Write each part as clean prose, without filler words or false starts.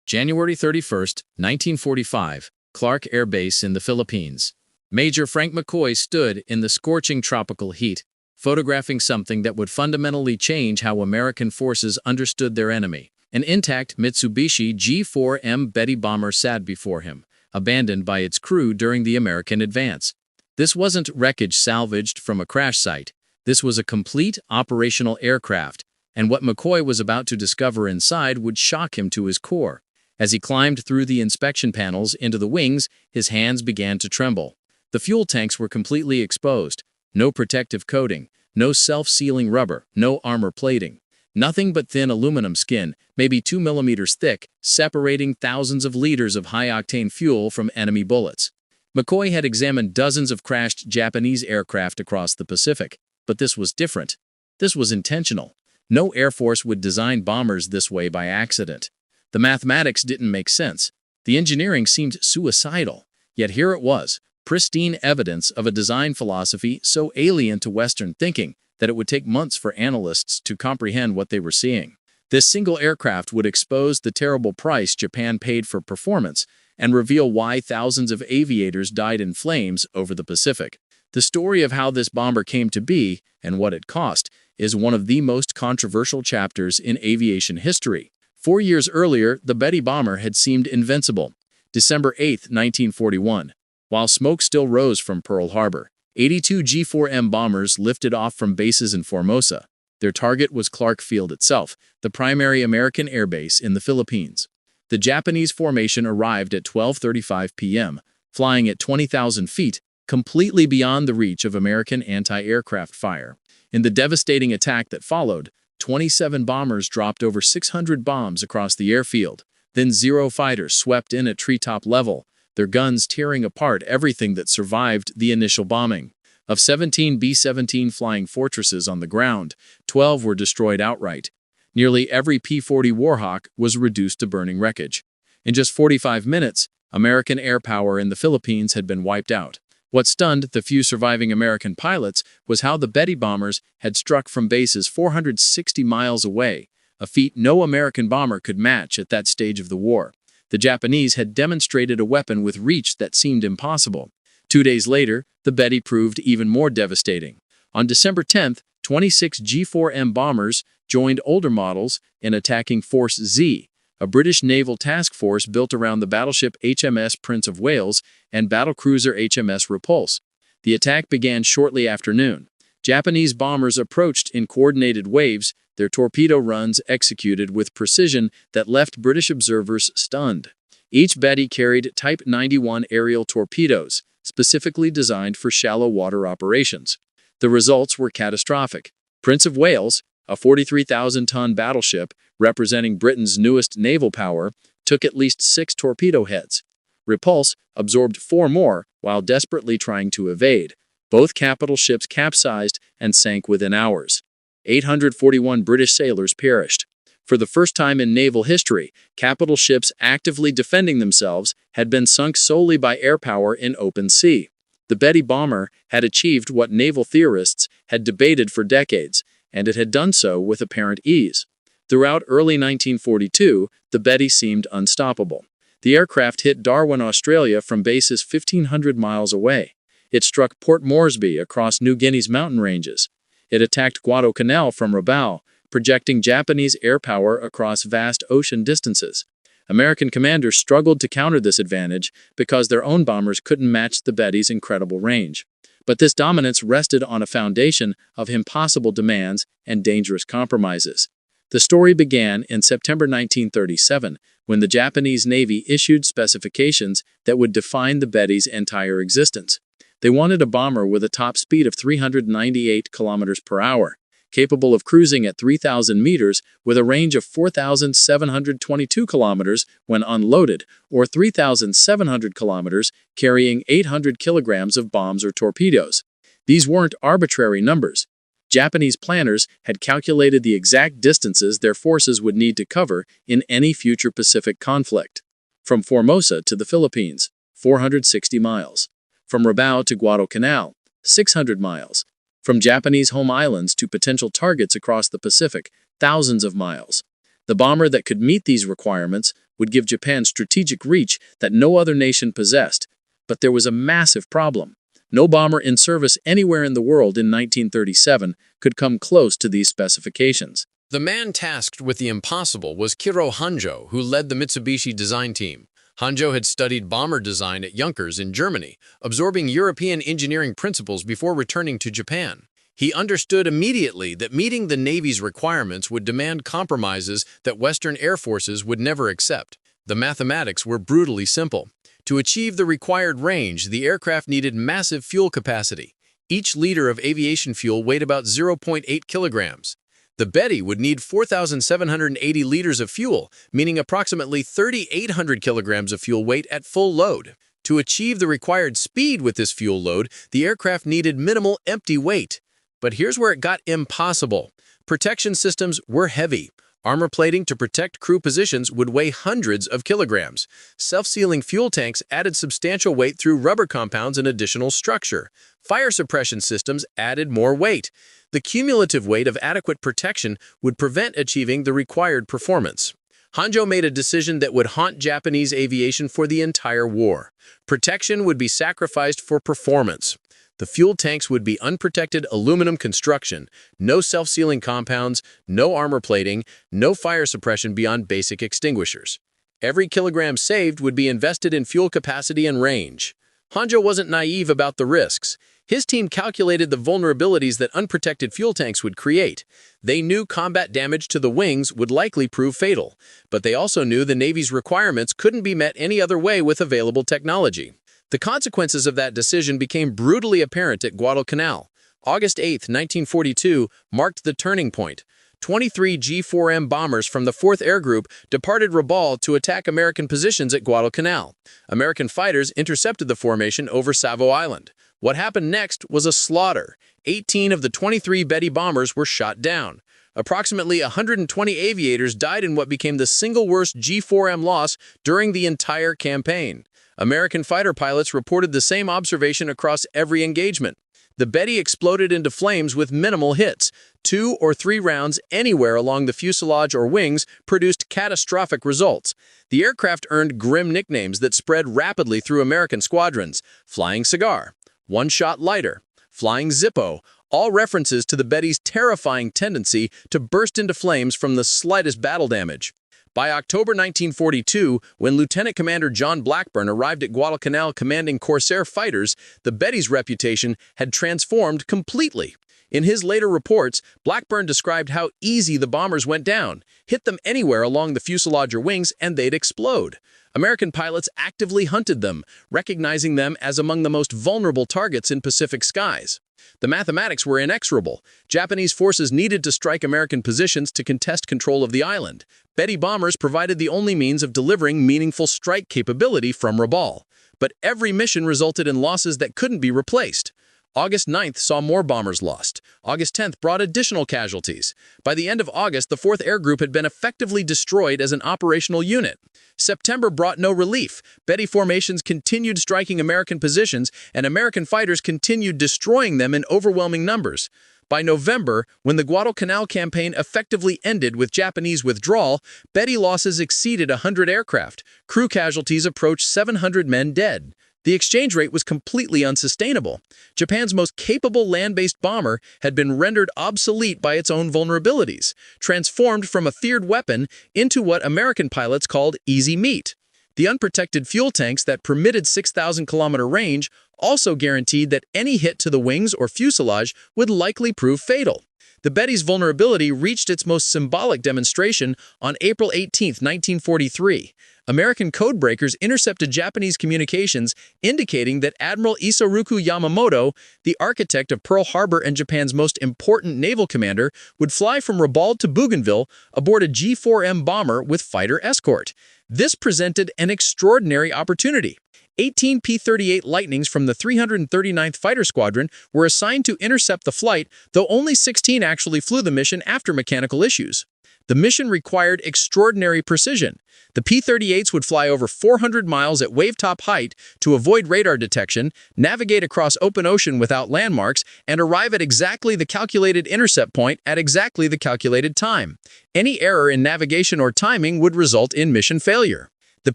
January 31, 1945, Clark Air Base in the Philippines. Major Frank McCoy stood in the scorching tropical heat, photographing something that would fundamentally change how American forces understood their enemy. An intact Mitsubishi G4M Betty bomber sat before him, abandoned by its crew during the American advance. This wasn't wreckage salvaged from a crash site. This was a complete operational aircraft, and what McCoy was about to discover inside would shock him to his core. As he climbed through the inspection panels into the wings, his hands began to tremble. The fuel tanks were completely exposed. No protective coating, no self-sealing rubber, no armor plating. Nothing but thin aluminum skin, maybe 2 millimeters thick, separating thousands of liters of high-octane fuel from enemy bullets. McCoy had examined dozens of crashed Japanese aircraft across the Pacific, but this was different. This was intentional. No Air Force would design bombers this way by accident. The mathematics didn't make sense. The engineering seemed suicidal. Yet here it was, pristine evidence of a design philosophy so alien to Western thinking that it would take months for analysts to comprehend what they were seeing. This single aircraft would expose the terrible price Japan paid for performance and reveal why thousands of aviators died in flames over the Pacific. The story of how this bomber came to be and what it cost is one of the most controversial chapters in aviation history. 4 years earlier, the Betty bomber had seemed invincible. December 8, 1941. While smoke still rose from Pearl Harbor, 82 G4M bombers lifted off from bases in Formosa. Their target was Clark Field itself, the primary American airbase in the Philippines. The Japanese formation arrived at 12:35 p.m., flying at 20,000 feet, completely beyond the reach of American anti-aircraft fire. In the devastating attack that followed, 27 bombers dropped over 600 bombs across the airfield. Then 0 fighters swept in at treetop level, their guns tearing apart everything that survived the initial bombing. Of 17 B-17 flying fortresses on the ground, 12 were destroyed outright. Nearly every P-40 Warhawk was reduced to burning wreckage. In just 45 minutes, American air power in the Philippines had been wiped out. What stunned the few surviving American pilots was how the Betty bombers had struck from bases 460 miles away, a feat no American bomber could match at that stage of the war. The Japanese had demonstrated a weapon with reach that seemed impossible. 2 days later, the Betty proved even more devastating. On December 10th, 26 G4M bombers joined older models in attacking Force Z, a British naval task force built around the battleship HMS Prince of Wales and battlecruiser HMS Repulse. The attack began shortly after noon. Japanese bombers approached in coordinated waves, their torpedo runs executed with precision that left British observers stunned. Each Betty carried Type 91 aerial torpedoes, specifically designed for shallow water operations. The results were catastrophic. Prince of Wales, a 43,000-ton battleship representing Britain's newest naval power, took at least 6 torpedo heads. Repulse absorbed 4 more while desperately trying to evade. Both capital ships capsized and sank within hours. 841 British sailors perished. For the first time in naval history, capital ships actively defending themselves had been sunk solely by air power in open sea. The Betty bomber had achieved what naval theorists had debated for decades, and it had done so with apparent ease. Throughout early 1942, the Betty seemed unstoppable. The aircraft hit Darwin, Australia from bases 1,500 miles away. It struck Port Moresby across New Guinea's mountain ranges. It attacked Guadalcanal from Rabaul, projecting Japanese air power across vast ocean distances. American commanders struggled to counter this advantage because their own bombers couldn't match the Betty's incredible range. But this dominance rested on a foundation of impossible demands and dangerous compromises. The story began in September 1937, when the Japanese Navy issued specifications that would define the Betty's entire existence. They wanted a bomber with a top speed of 398 kilometers per hour, capable of cruising at 3,000 meters with a range of 4,722 kilometers when unloaded, or 3,700 kilometers carrying 800 kilograms of bombs or torpedoes. These weren't arbitrary numbers. Japanese planners had calculated the exact distances their forces would need to cover in any future Pacific conflict. From Formosa to the Philippines, 460 miles. From Rabaul to Guadalcanal, 600 miles. From Japanese home islands to potential targets across the Pacific, thousands of miles. The bomber that could meet these requirements would give Japan strategic reach that no other nation possessed. But there was a massive problem. No bomber in service anywhere in the world in 1937 could come close to these specifications. The man tasked with the impossible was Kiro Hanjo, who led the Mitsubishi design team. Hanjo had studied bomber design at Junkers in Germany, absorbing European engineering principles before returning to Japan. He understood immediately that meeting the Navy's requirements would demand compromises that Western air forces would never accept. The mathematics were brutally simple. To achieve the required range, the aircraft needed massive fuel capacity. Each liter of aviation fuel weighed about 0.8 kilograms. The Betty would need 4,780 liters of fuel, meaning approximately 3,800 kilograms of fuel weight at full load. To achieve the required speed with this fuel load, the aircraft needed minimal empty weight. But here's where it got impossible. Protection systems were heavy. Armor plating to protect crew positions would weigh hundreds of kilograms. Self-sealing fuel tanks added substantial weight through rubber compounds and additional structure. Fire suppression systems added more weight. The cumulative weight of adequate protection would prevent achieving the required performance. Hanjo made a decision that would haunt Japanese aviation for the entire war. Protection would be sacrificed for performance. The fuel tanks would be unprotected aluminum construction, no self-sealing compounds, no armor plating, no fire suppression beyond basic extinguishers. Every kilogram saved would be invested in fuel capacity and range. Hanjo wasn't naive about the risks. His team calculated the vulnerabilities that unprotected fuel tanks would create. They knew combat damage to the wings would likely prove fatal, but they also knew the Navy's requirements couldn't be met any other way with available technology. The consequences of that decision became brutally apparent at Guadalcanal. August 8, 1942, marked the turning point. 23 G4M bombers from the 4th Air Group departed Rabaul to attack American positions at Guadalcanal. American fighters intercepted the formation over Savo Island. What happened next was a slaughter. 18 of the 23 Betty bombers were shot down. Approximately 120 aviators died in what became the single worst G4M loss during the entire campaign. American fighter pilots reported the same observation across every engagement. The Betty exploded into flames with minimal hits. 2 or 3 rounds anywhere along the fuselage or wings produced catastrophic results. The aircraft earned grim nicknames that spread rapidly through American squadrons: Flying Cigar, One-Shot Lighter, Flying Zippo, all references to the Betty's terrifying tendency to burst into flames from the slightest battle damage. By October 1942, when Lieutenant Commander John Blackburn arrived at Guadalcanal commanding Corsair fighters, the Betty's reputation had transformed completely. In his later reports, Blackburn described how easy the bombers went down. Hit them anywhere along the fuselage or wings and they'd explode. American pilots actively hunted them, recognizing them as among the most vulnerable targets in Pacific skies. The mathematics were inexorable. Japanese forces needed to strike American positions to contest control of the island. Betty bombers provided the only means of delivering meaningful strike capability from Rabaul. But every mission resulted in losses that couldn't be replaced. August 9th saw more bombers lost. August 10th brought additional casualties. By the end of August, the 4th Air Group had been effectively destroyed as an operational unit. September brought no relief. Betty formations continued striking American positions, and American fighters continued destroying them in overwhelming numbers. By November, when the Guadalcanal campaign effectively ended with Japanese withdrawal, Betty losses exceeded 100 aircraft. Crew casualties approached 700 men dead. The exchange rate was completely unsustainable. Japan's most capable land-based bomber had been rendered obsolete by its own vulnerabilities, transformed from a feared weapon into what American pilots called easy meat. The unprotected fuel tanks that permitted 6,000-kilometer range also guaranteed that any hit to the wings or fuselage would likely prove fatal. The Betty's vulnerability reached its most symbolic demonstration on April 18, 1943. American codebreakers intercepted Japanese communications indicating that Admiral Isoroku Yamamoto, the architect of Pearl Harbor and Japan's most important naval commander, would fly from Rabaul to Bougainville aboard a G4M bomber with fighter escort. This presented an extraordinary opportunity. 18 P-38 Lightnings from the 339th Fighter Squadron were assigned to intercept the flight, though only 16 actually flew the mission after mechanical issues. The mission required extraordinary precision. The P-38s would fly over 400 miles at wave-top height to avoid radar detection, navigate across open ocean without landmarks, and arrive at exactly the calculated intercept point at exactly the calculated time. Any error in navigation or timing would result in mission failure. The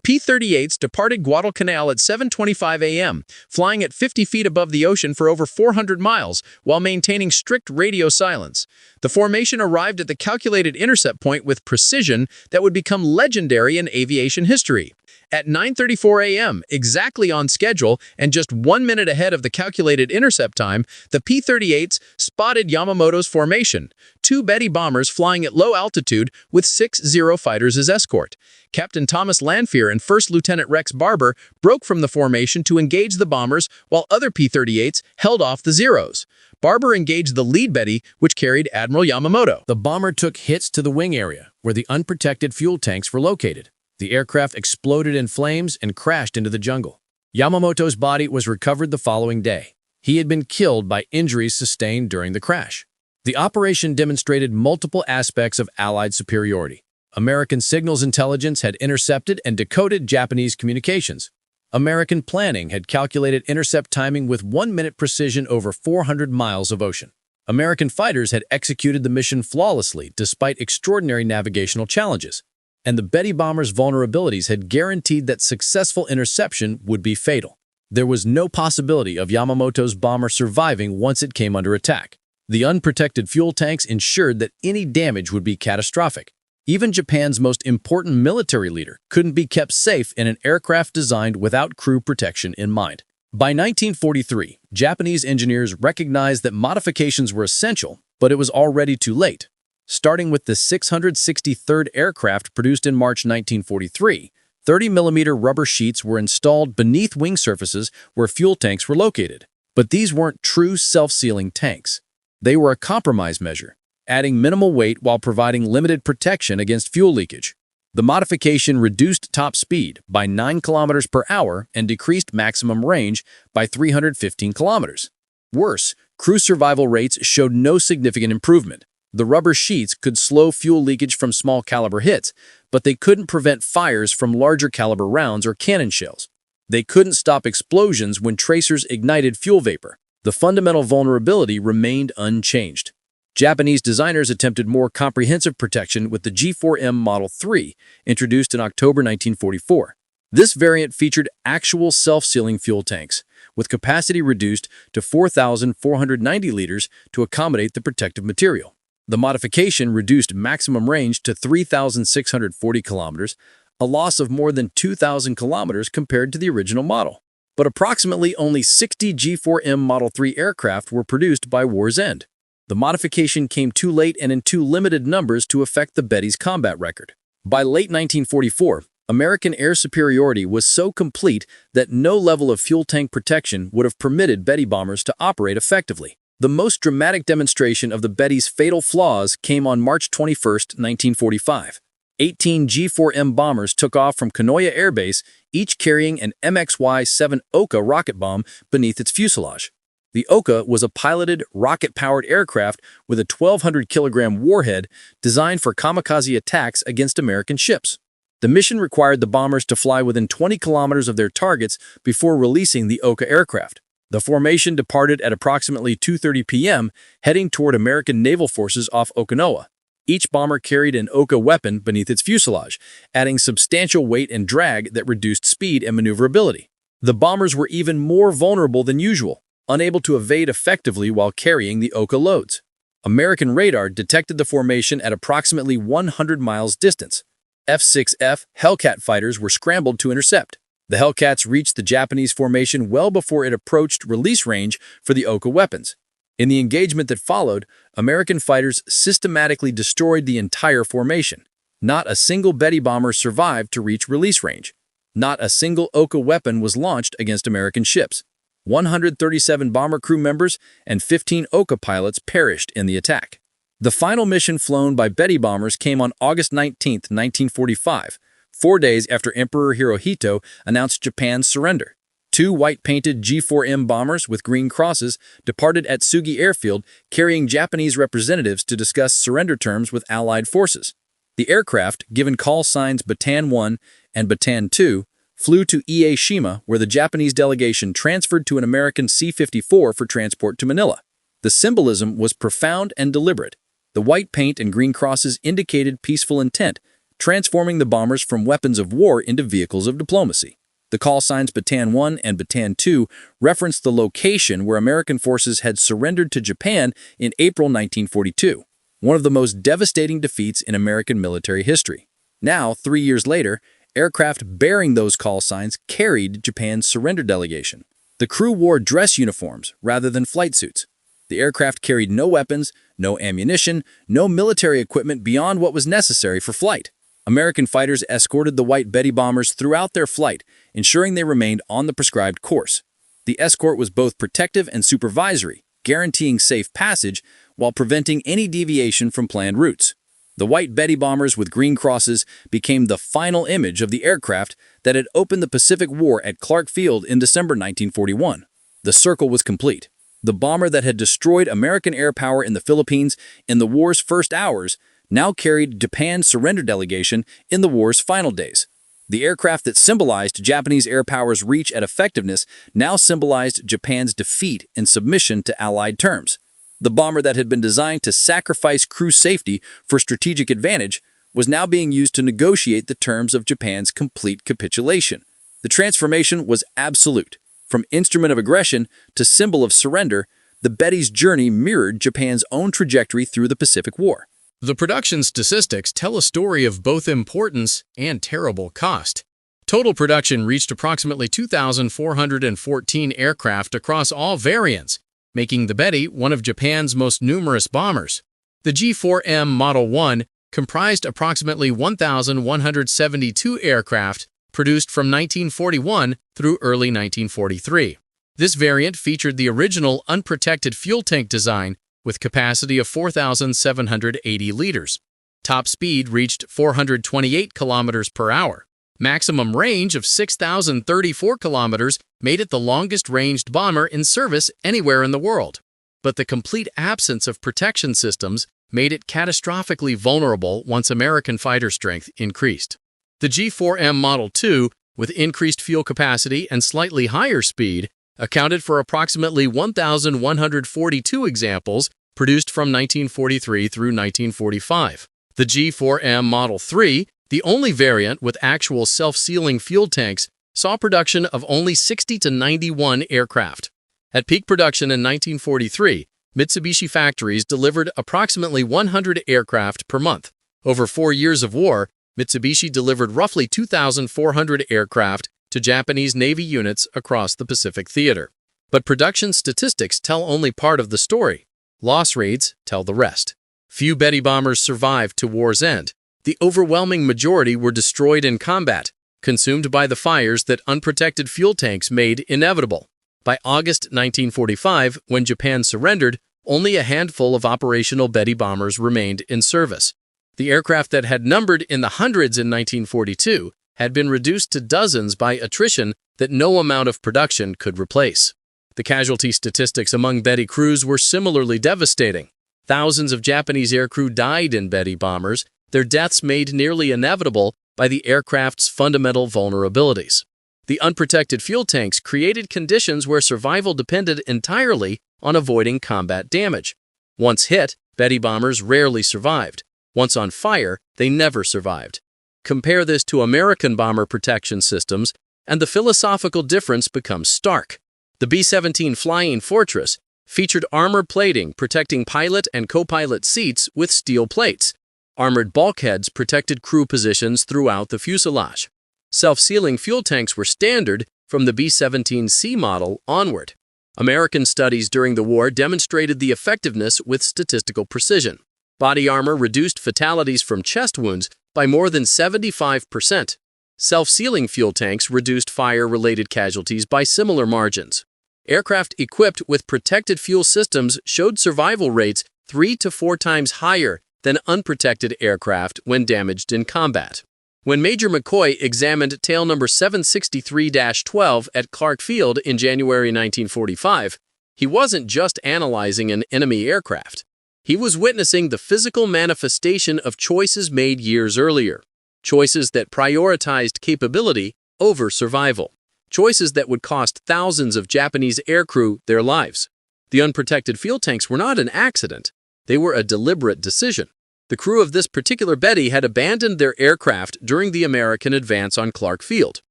P-38s departed Guadalcanal at 7:25 a.m., flying at 50 feet above the ocean for over 400 miles while maintaining strict radio silence. The formation arrived at the calculated intercept point with precision that would become legendary in aviation history. At 9:34 a.m., exactly on schedule and just 1 minute ahead of the calculated intercept time, the P-38s spotted Yamamoto's formation, 2 Betty bombers flying at low altitude with 6 Zero fighters as escort. Captain Thomas Lanphier and First Lieutenant Rex Barber broke from the formation to engage the bombers while other P-38s held off the Zeros. Barber engaged the lead Betty, which carried Admiral Yamamoto. The bomber took hits to the wing area, where the unprotected fuel tanks were located. The aircraft exploded in flames and crashed into the jungle. Yamamoto's body was recovered the following day. He had been killed by injuries sustained during the crash. The operation demonstrated multiple aspects of Allied superiority. American signals intelligence had intercepted and decoded Japanese communications. American planning had calculated intercept timing with 1-minute precision over 400 miles of ocean. American fighters had executed the mission flawlessly despite extraordinary navigational challenges. And the Betty bomber's vulnerabilities had guaranteed that successful interception would be fatal. There was no possibility of Yamamoto's bomber surviving once it came under attack. The unprotected fuel tanks ensured that any damage would be catastrophic. Even Japan's most important military leader couldn't be kept safe in an aircraft designed without crew protection in mind. By 1943, Japanese engineers recognized that modifications were essential, but it was already too late. Starting with the 663rd aircraft produced in March 1943, 30mm rubber sheets were installed beneath wing surfaces where fuel tanks were located. But these weren't true self-sealing tanks. They were a compromise measure, adding minimal weight while providing limited protection against fuel leakage. The modification reduced top speed by 9 km per hour and decreased maximum range by 315 km. Worse, crew survival rates showed no significant improvement. The rubber sheets could slow fuel leakage from small caliber hits, but they couldn't prevent fires from larger caliber rounds or cannon shells. They couldn't stop explosions when tracers ignited fuel vapor. The fundamental vulnerability remained unchanged. Japanese designers attempted more comprehensive protection with the G4M Model 3, introduced in October 1944. This variant featured actual self-sealing fuel tanks, with capacity reduced to 4,490 liters to accommodate the protective material. The modification reduced maximum range to 3,640 kilometers, a loss of more than 2,000 kilometers compared to the original model. But approximately only 60 G4M Model 3 aircraft were produced by war's end. The modification came too late and in too limited numbers to affect the Betty's combat record. By late 1944, American air superiority was so complete that no level of fuel tank protection would have permitted Betty bombers to operate effectively. The most dramatic demonstration of the Betty's fatal flaws came on March 21, 1945. 18 G4M bombers took off from Kanoya Air Base, each carrying an MXY-7 Oka rocket bomb beneath its fuselage. The Oka was a piloted, rocket-powered aircraft with a 1,200-kilogram warhead designed for kamikaze attacks against American ships. The mission required the bombers to fly within 20 kilometers of their targets before releasing the Oka aircraft. The formation departed at approximately 2:30 p.m., heading toward American naval forces off Okinawa. Each bomber carried an Oka weapon beneath its fuselage, adding substantial weight and drag that reduced speed and maneuverability. The bombers were even more vulnerable than usual, unable to evade effectively while carrying the Oka loads. American radar detected the formation at approximately 100 miles distance. F-6F Hellcat fighters were scrambled to intercept. The Hellcats reached the Japanese formation well before it approached release range for the Oka weapons. In the engagement that followed, American fighters systematically destroyed the entire formation. Not a single Betty bomber survived to reach release range. Not a single Oka weapon was launched against American ships. 137 bomber crew members and 15 Oka pilots perished in the attack. The final mission flown by Betty bombers came on August 19, 1945, 4 days after Emperor Hirohito announced Japan's surrender. 2 white-painted G4M bombers with green crosses departed at Sugi Airfield, carrying Japanese representatives to discuss surrender terms with Allied forces. The aircraft, given call signs Bataan 1 and Bataan 2, flew to Ieshima, where the Japanese delegation transferred to an American C-54 for transport to Manila. The symbolism was profound and deliberate. The white paint and green crosses indicated peaceful intent, transforming the bombers from weapons of war into vehicles of diplomacy. The call signs Bataan 1 and Bataan 2 referenced the location where American forces had surrendered to Japan in April 1942, one of the most devastating defeats in American military history. Now, 3 years later, aircraft bearing those call signs carried Japan's surrender delegation. The crew wore dress uniforms rather than flight suits. The aircraft carried no weapons, no ammunition, no military equipment beyond what was necessary for flight. American fighters escorted the white Betty bombers throughout their flight, ensuring they remained on the prescribed course. The escort was both protective and supervisory, guaranteeing safe passage while preventing any deviation from planned routes. The white Betty bombers with green crosses became the final image of the aircraft that had opened the Pacific War at Clark Field in December 1941. The circle was complete. The bomber that had destroyed American air power in the Philippines in the war's first hours now carried Japan's surrender delegation in the war's final days. The aircraft that symbolized Japanese air power's reach at effectiveness now symbolized Japan's defeat and submission to Allied terms. The bomber that had been designed to sacrifice crew safety for strategic advantage was now being used to negotiate the terms of Japan's complete capitulation. The transformation was absolute. From instrument of aggression to symbol of surrender, the Betty's journey mirrored Japan's own trajectory through the Pacific War. The production statistics tell a story of both importance and terrible cost. Total production reached approximately 2,414 aircraft across all variants, making the Betty one of Japan's most numerous bombers. The G4M Model 1 comprised approximately 1,172 aircraft produced from 1941 through early 1943. This variant featured the original unprotected fuel tank design with capacity of 4,780 liters. Top speed reached 428 kilometers per hour. Maximum range of 6,034 kilometers made it the longest-ranged bomber in service anywhere in the world. But the complete absence of protection systems made it catastrophically vulnerable once American fighter strength increased. The G4M Model 2, with increased fuel capacity and slightly higher speed, accounted for approximately 1,142 examples produced from 1943 through 1945. The G4M Model 3, the only variant with actual self-sealing fuel tanks, saw production of only 60 to 91 aircraft. At peak production in 1943, Mitsubishi factories delivered approximately 100 aircraft per month. Over 4 years of war, Mitsubishi delivered roughly 2,400 aircraft to Japanese Navy units across the Pacific theater. But production statistics tell only part of the story. Loss rates tell the rest. Few Betty bombers survived to war's end. The overwhelming majority were destroyed in combat, consumed by the fires that unprotected fuel tanks made inevitable. By August 1945, when Japan surrendered, only a handful of operational Betty bombers remained in service. The aircraft that had numbered in the hundreds in 1942 had been reduced to dozens by attrition that no amount of production could replace. The casualty statistics among Betty crews were similarly devastating. Thousands of Japanese aircrew died in Betty bombers, their deaths made nearly inevitable by the aircraft's fundamental vulnerabilities. The unprotected fuel tanks created conditions where survival depended entirely on avoiding combat damage. Once hit, Betty bombers rarely survived. Once on fire, they never survived. Compare this to American bomber protection systems, and the philosophical difference becomes stark. The B-17 Flying Fortress featured armor plating protecting pilot and co-pilot seats with steel plates. Armored bulkheads protected crew positions throughout the fuselage. Self-sealing fuel tanks were standard from the B-17C model onward. American studies during the war demonstrated the effectiveness with statistical precision. Body armor reduced fatalities from chest wounds by more than 75%. Self-sealing fuel tanks reduced fire-related casualties by similar margins. Aircraft equipped with protected fuel systems showed survival rates 3 to 4 times higher than unprotected aircraft when damaged in combat. When Major McCoy examined tail number 763-12 at Clark Field in January 1945, he wasn't just analyzing an enemy aircraft. He was witnessing the physical manifestation of choices made years earlier, choices that prioritized capability over survival, choices that would cost thousands of Japanese aircrew their lives. The unprotected fuel tanks were not an accident. They were a deliberate decision. The crew of this particular Betty had abandoned their aircraft during the American advance on Clark Field.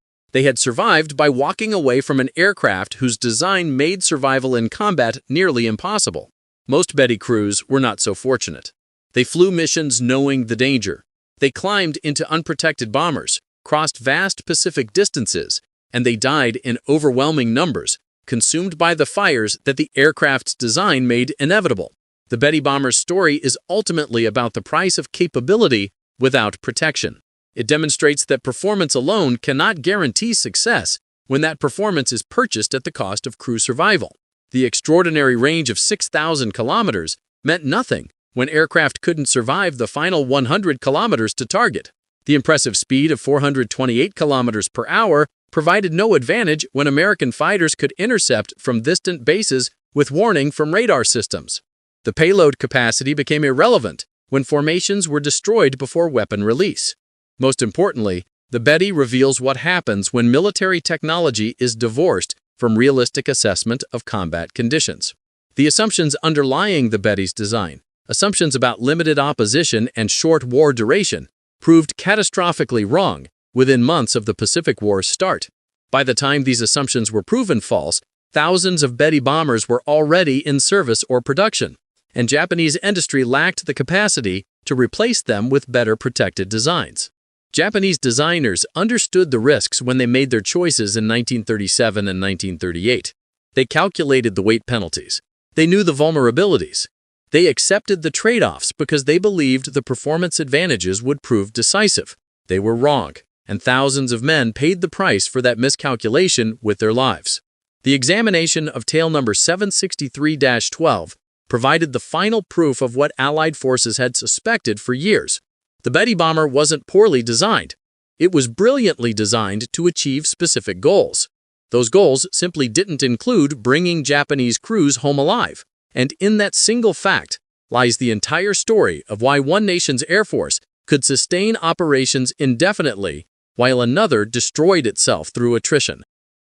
They had survived by walking away from an aircraft whose design made survival in combat nearly impossible. Most Betty crews were not so fortunate. They flew missions knowing the danger. They climbed into unprotected bombers, crossed vast Pacific distances, and they died in overwhelming numbers, consumed by the fires that the aircraft's design made inevitable. The Betty bomber's story is ultimately about the price of capability without protection. It demonstrates that performance alone cannot guarantee success when that performance is purchased at the cost of crew survival. The extraordinary range of 6,000 kilometers meant nothing when aircraft couldn't survive the final 100 kilometers to target. The impressive speed of 428 kilometers per hour provided no advantage when American fighters could intercept from distant bases with warning from radar systems. The payload capacity became irrelevant when formations were destroyed before weapon release. Most importantly, the Betty reveals what happens when military technology is divorced from realistic assessment of combat conditions. The assumptions underlying the Betty's design, assumptions about limited opposition and short war duration, proved catastrophically wrong within months of the Pacific War's start. By the time these assumptions were proven false, thousands of Betty bombers were already in service or production, and Japanese industry lacked the capacity to replace them with better protected designs. Japanese designers understood the risks when they made their choices in 1937 and 1938. They calculated the weight penalties. They knew the vulnerabilities. They accepted the trade-offs because they believed the performance advantages would prove decisive. They were wrong, and thousands of men paid the price for that miscalculation with their lives. The examination of tail number 763-12 provided the final proof of what Allied forces had suspected for years. The Betty bomber wasn't poorly designed. It was brilliantly designed to achieve specific goals. Those goals simply didn't include bringing Japanese crews home alive. And in that single fact lies the entire story of why one nation's Air Force could sustain operations indefinitely while another destroyed itself through attrition.